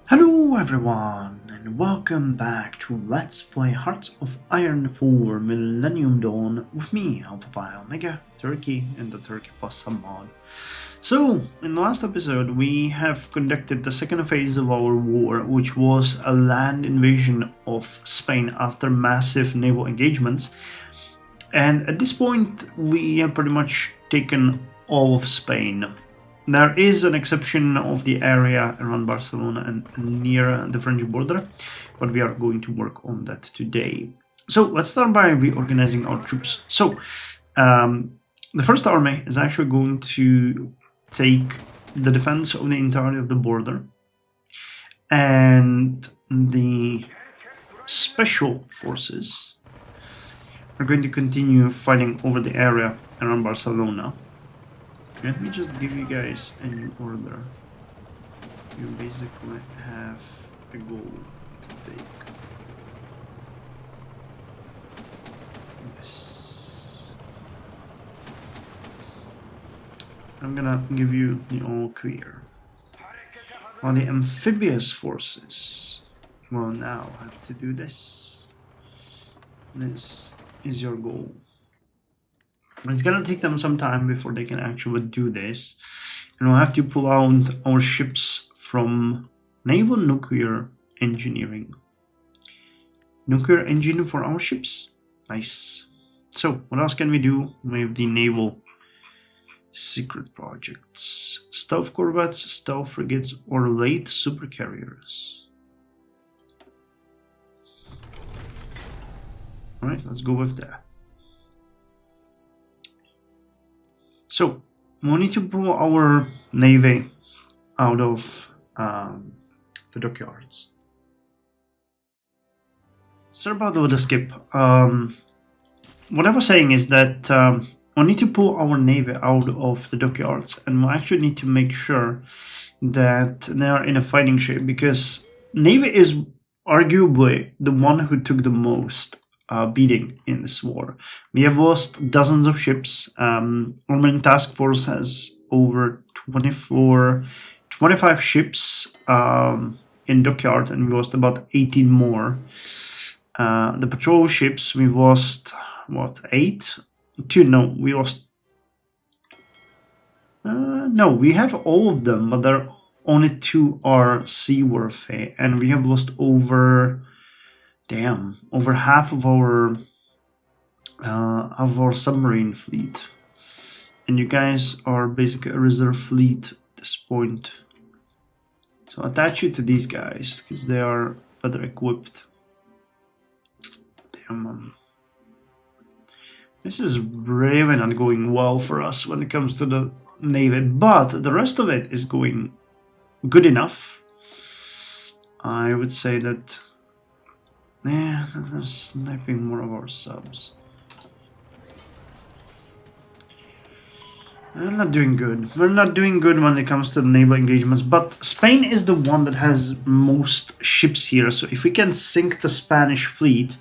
Hello everyone, and welcome back to Let's Play Hearts of Iron 4 Millennium Dawn with me, Alpha Pi Omega, Turkey, and the Turkey plus some mod. So, in the last episode we have conducted the second phase of our war, which was a land invasion of Spain after massive naval engagements. And at this point we have pretty much taken all of Spain. There is an exception of the area around Barcelona and near the French border, but we are going to work on that today. So let's start by reorganizing our troops. So the first army is actually going to take the defense of the entirety of the border, and the special forces are going to continue fighting over the area around Barcelona. Let me just give you guys a new order. You basically have a goal to take. Yes. I'm gonna give you the all clear. While the amphibious forces will now have to do this. This is your goal. It's gonna take them some time before they can actually do this, and we'll have to pull out our ships from naval nuclear engineering. Nuclear engine for our ships? Nice. So, what else can we do? We have the naval secret projects. Stealth corvettes, stealth frigates, or late supercarriers. Alright, let's go with that. So, we need to pull our navy out of the dockyards. Sorry about the skip. What I was saying is that we need to pull our navy out of the dockyards, and we actually need to make sure that they are in a fighting shape, because navy is arguably the one who took the most beating in this war. We have lost dozens of ships. Armament Task Force has over 25 ships in dockyard, and we lost about 18 more. The patrol ships, we lost, what, 8? 2, no, we lost... no, we have all of them, but there only 2 are seaworthy, and we have lost over... Damn, over half of our submarine fleet, and you guys are basically a reserve fleet at this point. So attach you to these guys because they are better equipped. Damn, this is really not going well for us when it comes to the navy, but the rest of it is going good enough. I would say that. Yeah, they're sniping more of our subs. We're not doing good. We're not doing good when it comes to the naval engagements, but Spain is the one that has most ships here, so if we can sink the Spanish fleet,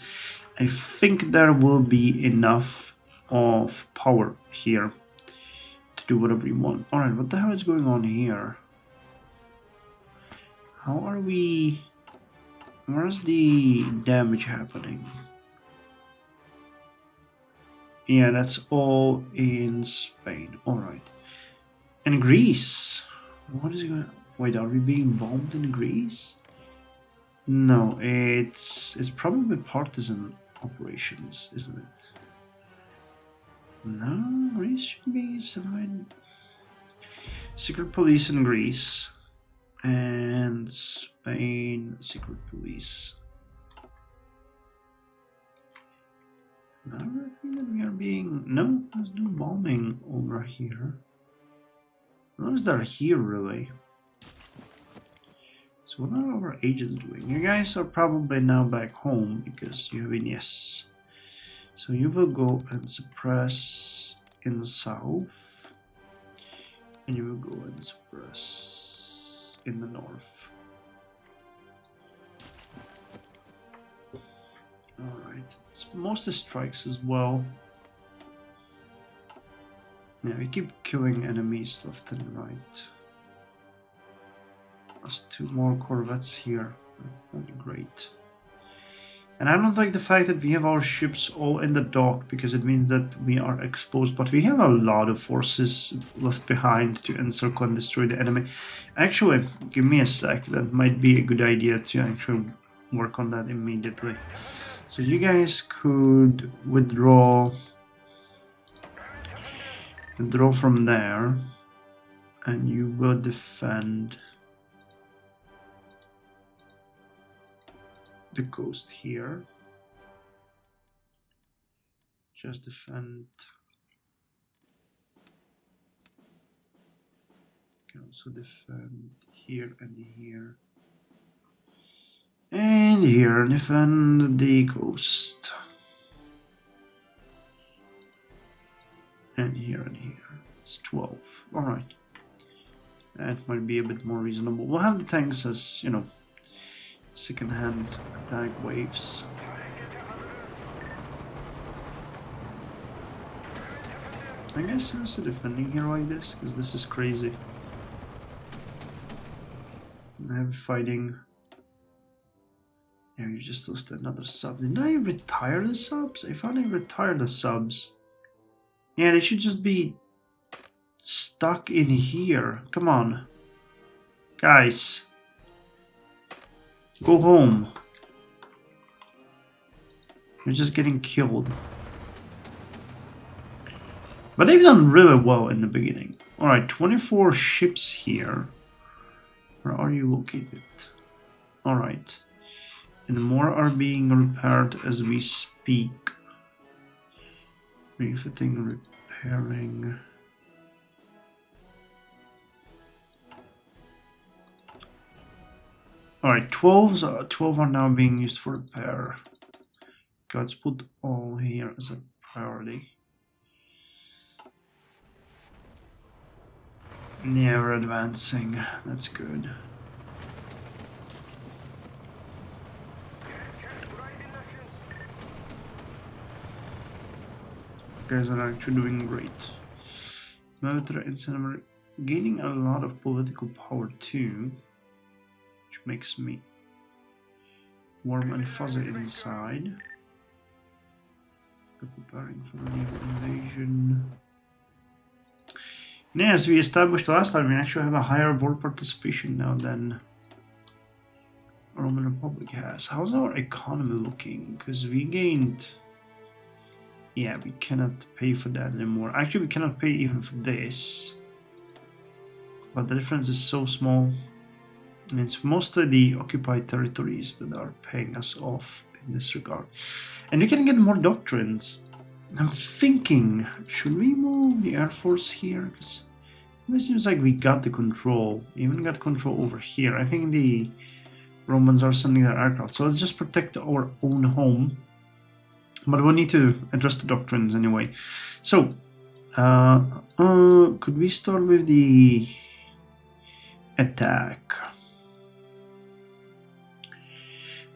I think there will be enough of power here to do whatever we want. Alright, what the hell is going on here? How are we... Where's the damage happening? Yeah, that's all in Spain. Alright. And Greece. What is going on? Wait, are we being bombed in Greece? No, it's probably partisan operations, isn't it? No, Greece should be somewhere. Secret police in Greece. And Spain, secret police. Now I think that we are being... No, there's no bombing over here. What is there here, really? So what are our agents doing? You guys are probably now back home because you have been yes. So you will go and suppress in the south. And you will go and suppress in the north. Alright, it's mostly strikes as well. Yeah, we keep killing enemies left and right. There's 2 more corvettes here. That's great. And I don't like the fact that we have our ships all in the dock, because it means that we are exposed. But we have a lot of forces left behind to encircle and destroy the enemy. Actually, give me a sec. That might be a good idea to actually work on that immediately. So you guys could withdraw from there, and you will defend the coast here. Just defend. Can also defend here and here. And here, defend the coast. And here and here. It's 12. Alright. That might be a bit more reasonable. We'll have the tanks as, you know, second-hand attack waves. I guess there's a defending here like this, because this is crazy. I have fighting. Yeah, you just lost another sub. Didn't I retire the subs? I thought I retired the subs. Yeah, they should just be stuck in here. Come on. Guys. Go home. You're just getting killed. But they've done really well in the beginning. Alright, 24 ships here. Where are you located? Alright. And more are being repaired as we speak. Refitting, repairing. Alright, 12 are now being used for repair. Okay, let's put all here as a priority. Yeah, we're advancing. That's good. You guys are actually doing great. Military and gaining a lot of political power too, which makes me warm and fuzzy inside. We're preparing for the naval invasion. And as we established last time, we actually have a higher war participation now than Roman Republic has. How's our economy looking? Because we gained... Yeah, we cannot pay for that anymore. Actually, we cannot pay even for this. But the difference is so small. And it's mostly the occupied territories that are paying us off in this regard. And we can get more doctrines. I'm thinking, should we move the Air Force here? Because it seems like we got the control. Even got control over here. I think the Romans are sending their aircraft. So let's just protect our own home. But we'll need to address the doctrines anyway. So, could we start with the attack?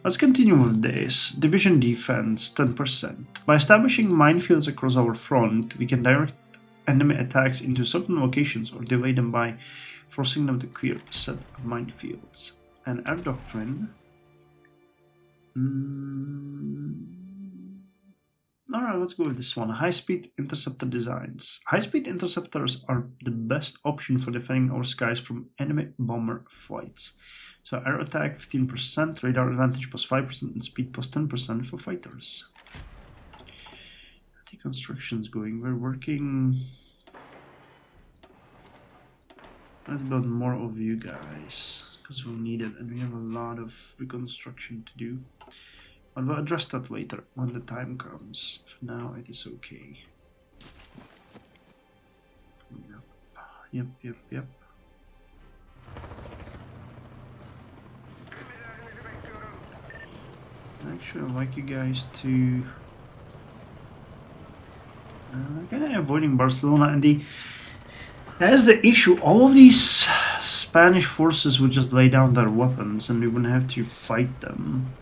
Let's continue with this. Division defense, 10%. By establishing minefields across our front, we can direct enemy attacks into certain locations or delay them by forcing them to clear a set of minefields. And our doctrine... Alright, let's go with this one. High-speed interceptor designs. High-speed interceptors are the best option for defending our skies from enemy bomber flights. So air attack 15%, radar advantage plus 5%, and speed plus 10% for fighters. The construction's going. We're working... Let's build more of you guys, because we'll need it, and we have a lot of reconstruction to do. But we'll address that later, when the time comes. For now, it is okay. Yep. Actually, I'd like you guys to... kind of avoiding Barcelona, and that's the issue. All of these Spanish forces would just lay down their weapons, and we wouldn't have to fight them.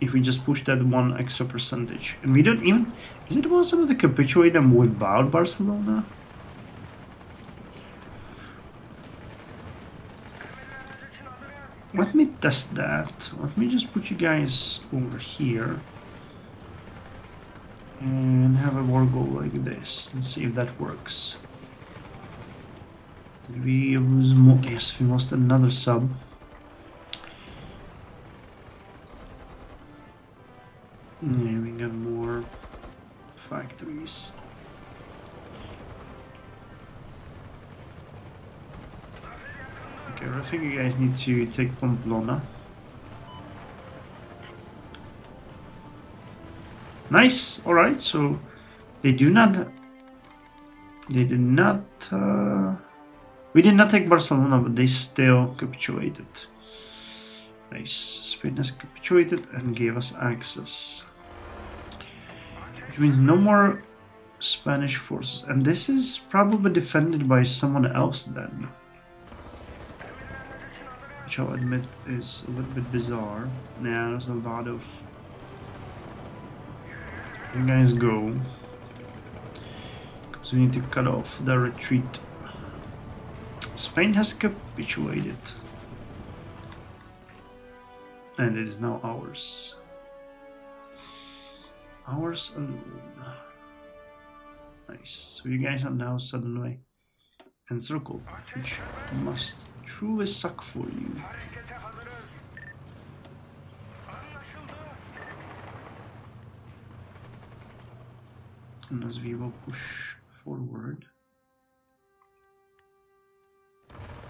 If we just push that one extra percentage. And we don't even... Is it possible to capitulate them without Barcelona? Let me test that. Let me just put you guys over here and have a war goal like this and see if that works. Did we lose more? Yes, we lost another sub. Yeah, we got more factories. Okay, I think you guys need to take Pamplona. Nice. All right. So they do not. They did not. We did not take Barcelona, but they still capitulated. Nice. Spain has capitulated and gave us access, which means no more Spanish forces. And this is probably defended by someone else then, which I'll admit is a little bit bizarre. Now there's a lot of. You guys go. Because we need to cut off the retreat. Spain has capitulated. And it is now ours. Ours alone. Nice. So you guys are now suddenly encircled, which must truly suck for you. And as we will push forward.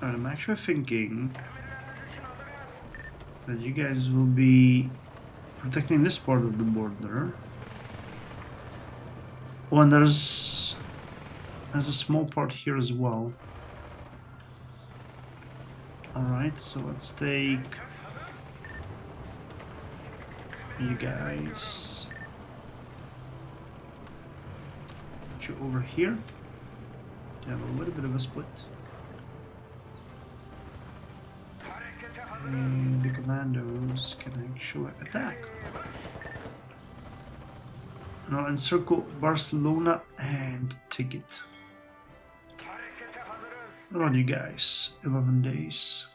And I'm actually thinking that you guys will be protecting this part of the border. Oh, and there's a small part here as well. Alright, so let's take you guys. Put you over here to have a little bit of a split. And the commandos can actually attack. Now encircle Barcelona and take it. What about you guys? 11 days.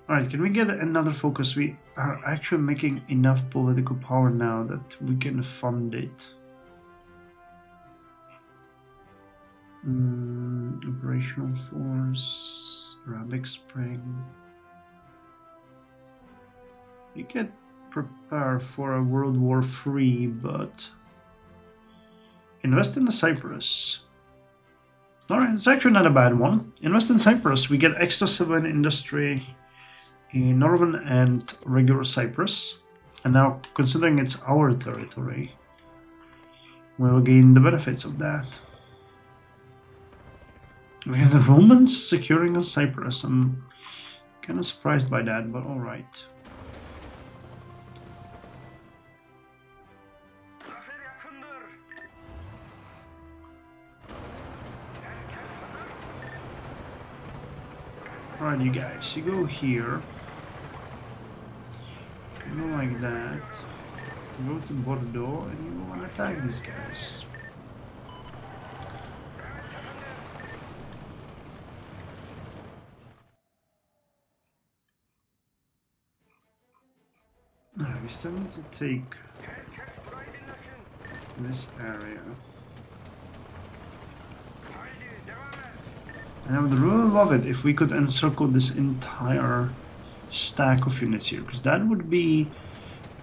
Alright, can we get another focus? We are actually making enough political power now that we can fund it. Operational force, Arabic Spring. You can prepare for a World War III, but invest in the Cyprus. Alright, it's actually not a bad one. Invest in Cyprus. We get extra civilian industry in northern and regular Cyprus. And now, considering it's our territory, we will gain the benefits of that. We have the Romans securing a Cyprus. I'm kind of surprised by that, but alright. Alright, you guys, you go here. You go like that. You go to Bordeaux and you want to attack these guys. Alright, we still need to take this area. And I would really love it if we could encircle this entire stack of units here, because that would be,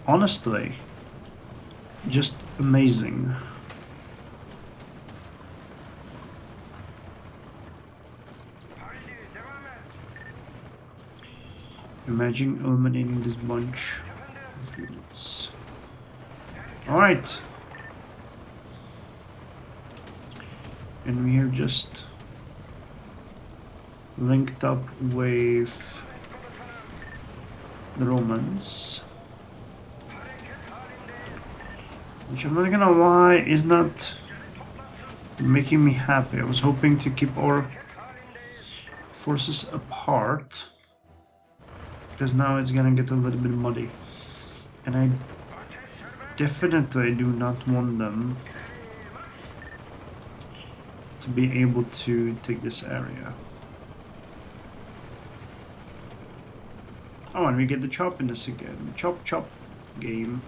honestly, just amazing. Imagine eliminating this bunch of units. Alright. And we are just linked up with the Romans, which I'm not gonna lie is not making me happy. I was hoping to keep our forces apart, because now it's gonna get a little bit muddy, and I definitely do not want them to be able to take this area. Oh, and we get the choppiness again. Chop chop game.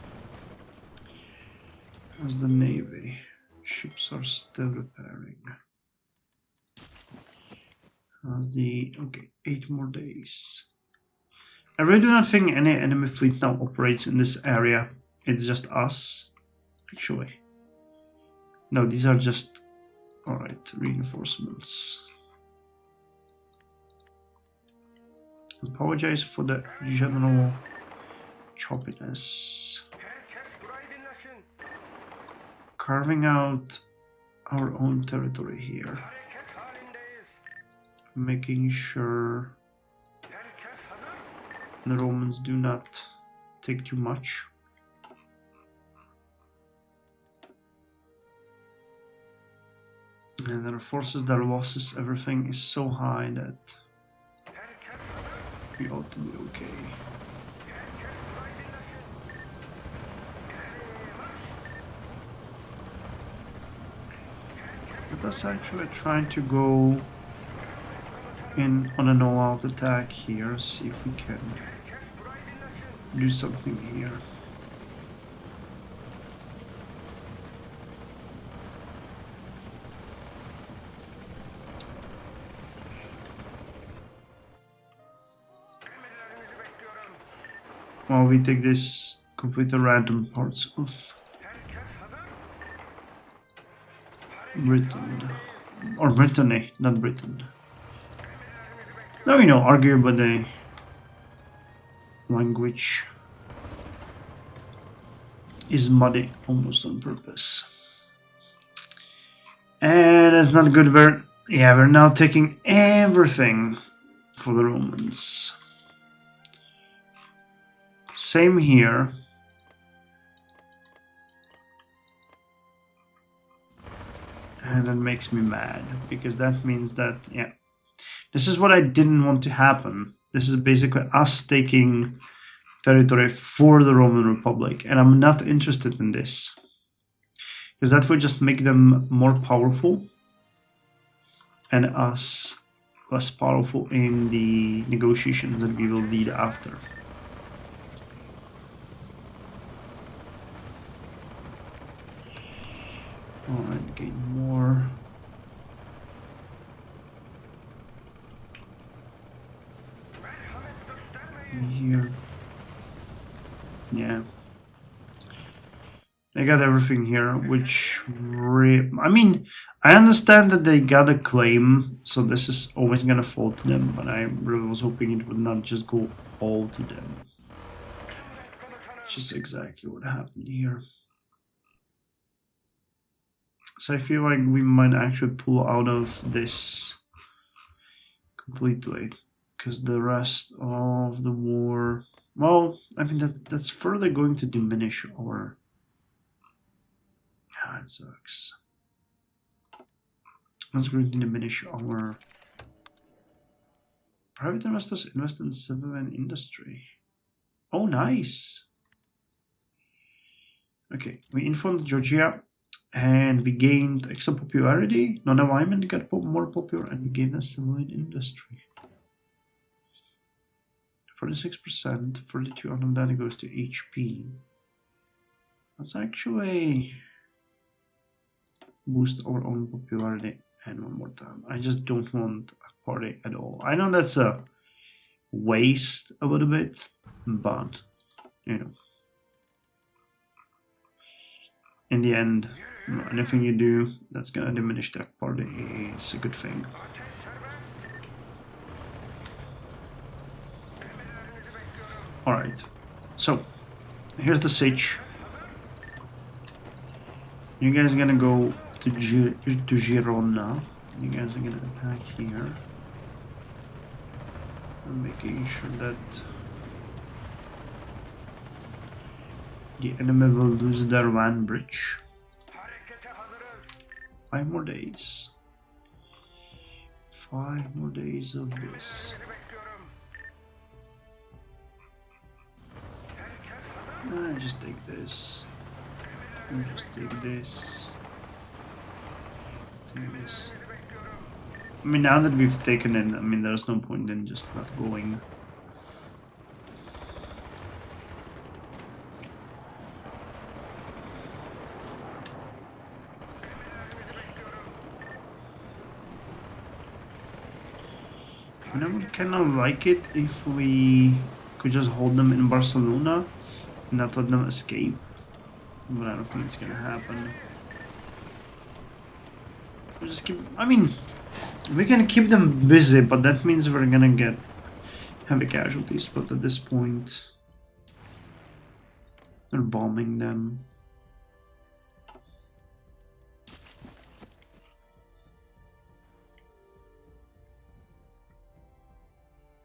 How's the navy? Ships are still repairing. Okay, 8 more days. I really do not think any enemy fleet now operates in this area. It's just us, actually. No, these are just... Alright, reinforcements. Apologize for the general choppiness. Carving out our own territory here. Making sure the Romans do not take too much. And their forces, their losses, everything is so high that we ought to be okay. Let us actually try to go in on an all-out attack here, see if we can do something here. While we take this completely random parts of Britain, or Brittany, not Britain. Now, you know, argue about the language is muddy almost on purpose. And it's not good. We're now taking everything for the Romans. Same here. And that makes me mad, because that means that, yeah, this is what I didn't want to happen. This is basically us taking territory for the Roman Republic, and I'm not interested in this, because that would just make them more powerful and us less powerful in the negotiations that we will lead after. Alright, gain more. Here. Yeah. They got everything here, which... I mean, I understand that they got a claim, so this is always gonna fall to them, but I really was hoping it would not just go all to them. Which is exactly what happened here. So I feel like we might actually pull out of this completely, because the rest of the war, well, I mean that's further going to diminish our. Yeah, it sucks. That's going to diminish our. Private investors invest in civilian industry. Oh, nice. Okay, we informed Georgia. And we gained extra popularity. Non-alignment got more popular, and we gained a civilian industry. 46%, 32 out of that goes to HP. Let's actually boost our own popularity. And one more time. I just don't want a party at all. I know that's a waste a little bit, but you know, in the end, anything you do that's gonna diminish that party is a good thing. Alright, so here's the siege. You guys are gonna go to Girona. You guys are gonna attack here. I'm making sure that the enemy will lose their land bridge. 5 more days. 5 more days of this. Just take this. Just take this. Take this. I mean, now that we've taken it, I mean, there's no point in just not going. And I would kind of like it if we could just hold them in Barcelona and not let them escape. But I don't think it's gonna happen. We'll just keep... I mean, we can keep them busy, but that means we're gonna get heavy casualties. But at this point, they're bombing them.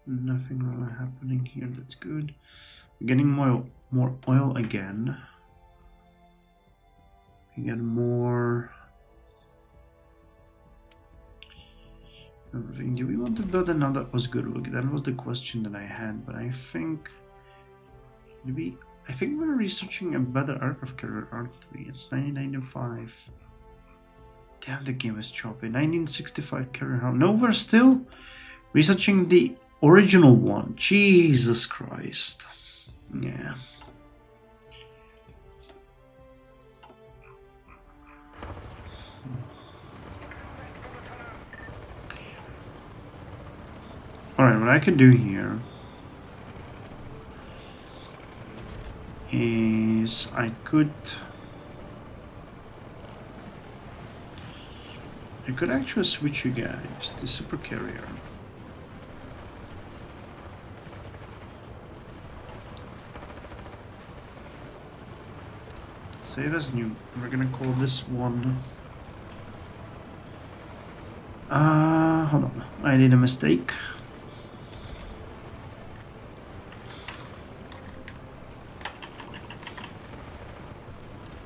Nothing really happening here. That's good. We're getting more oil again. We get more everything. Do we want to build another Osguruk? That was the question that I had, but I think maybe I think we're researching a better aircraft carrier, aren't we? It's 1995. Damn, the game is choppy. 1965 carrier. No, we're still researching the original one. Jesus Christ. Yeah. Alright, what I could do here is I could actually switch you guys to super carrier. Save as new. We're gonna call this one. Hold on. I did a mistake.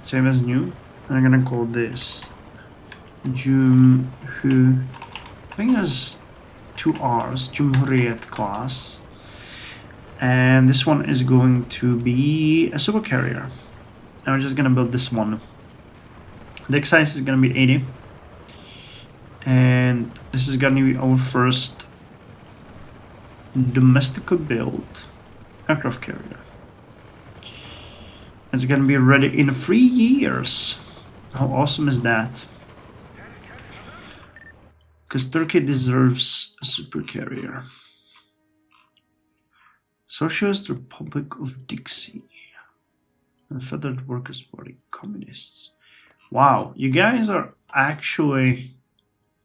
Save as new. I'm gonna call this Jumhu. I think there's 2 R's. Jumhuriyet class. And this one is going to be a super carrier. And we're just gonna build this one. The size is gonna be 80. And this is gonna be our first domestically built aircraft carrier. It's gonna be ready in 3 years. How awesome is that? Because Turkey deserves a super carrier. Socialist Republic of Dixie. The Federal Workers' Party. Communists. Wow, you guys are actually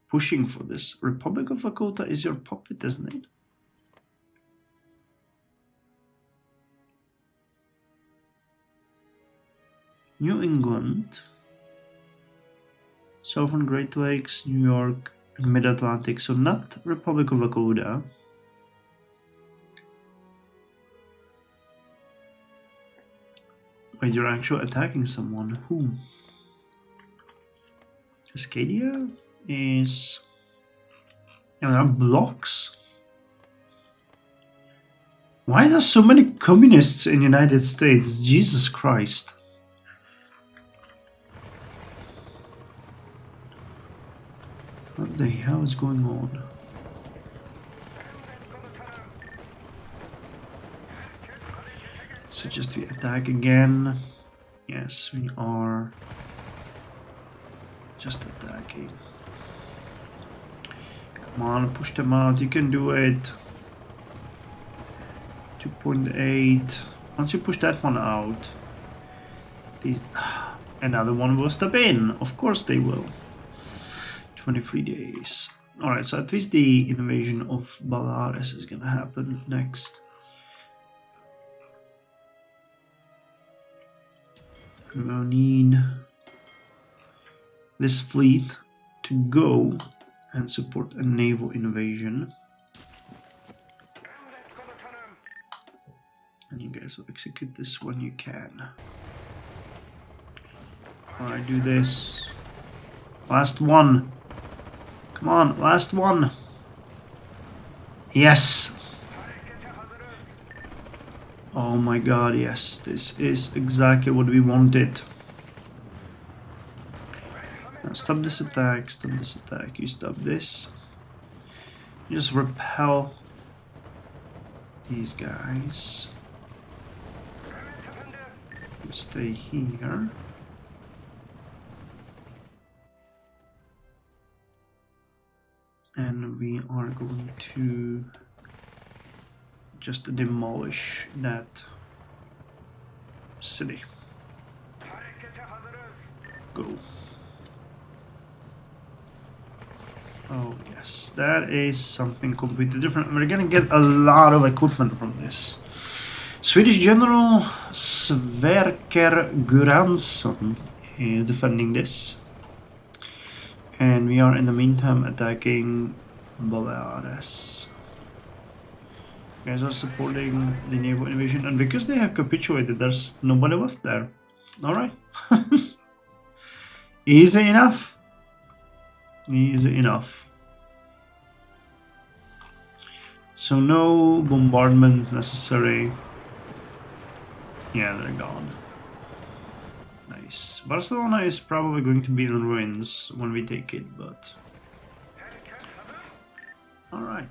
pushing for this. Republic of Lakota is your puppet, isn't it? New England, Southern Great Lakes, New York, and Mid-Atlantic. So not Republic of Lakota. Wait, you're actually attacking someone. Who? Cascadia is... And there are blocks. Why are there so many communists in the United States? Jesus Christ. What the hell is going on? So just we attack again. Yes, we are just attacking. Come on, push them out. You can do it. 2.8. Once you push that one out, these another one will step in. Of course they will. 23 days. Alright, so at least the invasion of Belarus is gonna happen next. We'll need this fleet to go and support a naval invasion. And you guys will execute this when you can. Alright, do this. Last one. Come on, last one. Yes. Oh my god, yes. This is exactly what we wanted. Now stop this attack, stop this attack. You stop this. You just repel these guys. You stay here. And we are going to just demolish that city. Go. Oh yes, that is something completely different. We're gonna get a lot of equipment from this. Swedish General Sverker Göransson is defending this. And we are in the meantime attacking Belarus. You guys are supporting the naval invasion, and because they have capitulated, there's nobody left there. Alright. Easy enough. Easy enough. So no bombardment necessary. Yeah, they're gone. Nice. Barcelona is probably going to be in ruins when we take it, but... Alright.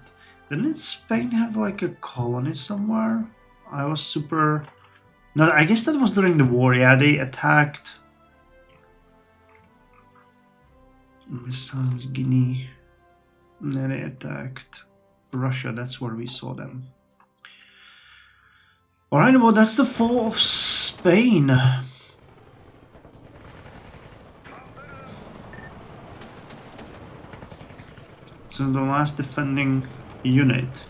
Didn't Spain have like a colony somewhere? I was super... No, I guess that was during the war. Yeah, they attacked... Besides Guinea. No, they attacked Russia. That's where we saw them. Alright, well, that's the fall of Spain. So the last defending unit.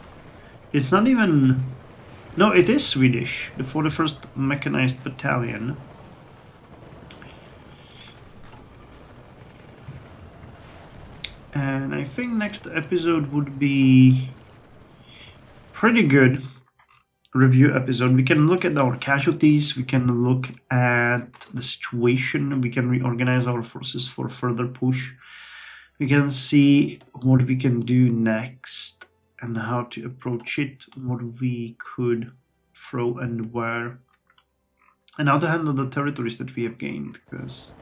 It's not even... No, it is Swedish. The 41st Mechanized Battalion. And I think next episode would be pretty good review episode. We can look at our casualties, we can look at the situation, we can reorganize our forces for further push. We can see what we can do next and how to approach it, what we could throw and where, and how to handle the territories that we have gained, because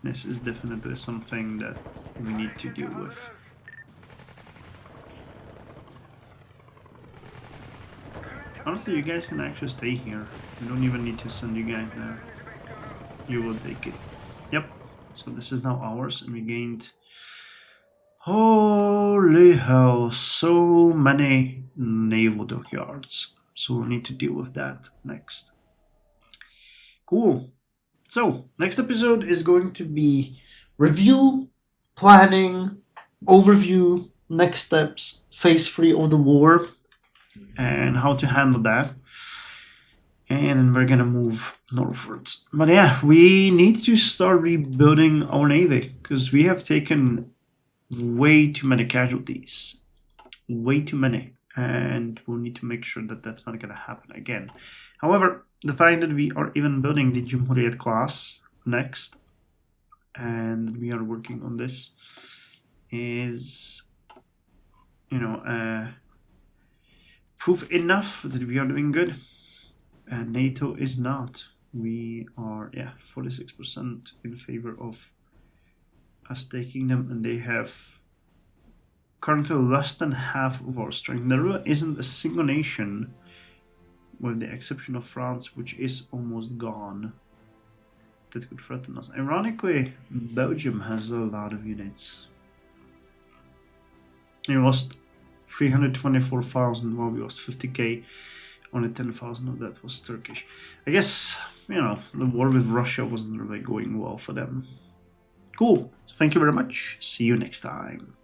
this is definitely something that we need to deal with. Honestly, you guys can actually stay here. We don't even need to send you guys there. You will take it. Yep. So this is now ours, and we gained... Holy hell, so many naval dockyards. So we'll need to deal with that next. Cool. So, next episode is going to be review, planning, overview, next steps, phase 3 of the war, and how to handle that. And then we're gonna move northwards. But yeah, we need to start rebuilding our navy, because we have taken way too many casualties. Way too many. And we'll need to make sure that that's not gonna happen again. However, the fact that we are even building the Cumhuriyet class next, and we are working on this, is, you know, proof enough that we are doing good. And NATO is not. We are, yeah, 46% in favor of us taking them, and they have currently less than half of our strength. There really isn't a single nation, with the exception of France, which is almost gone, that could threaten us. Ironically, Belgium has a lot of units. We lost 324,000 while we lost 50k. Only 10,000 of that was Turkish. I guess, you know, the war with Russia wasn't really going well for them. Cool. So thank you very much. See you next time.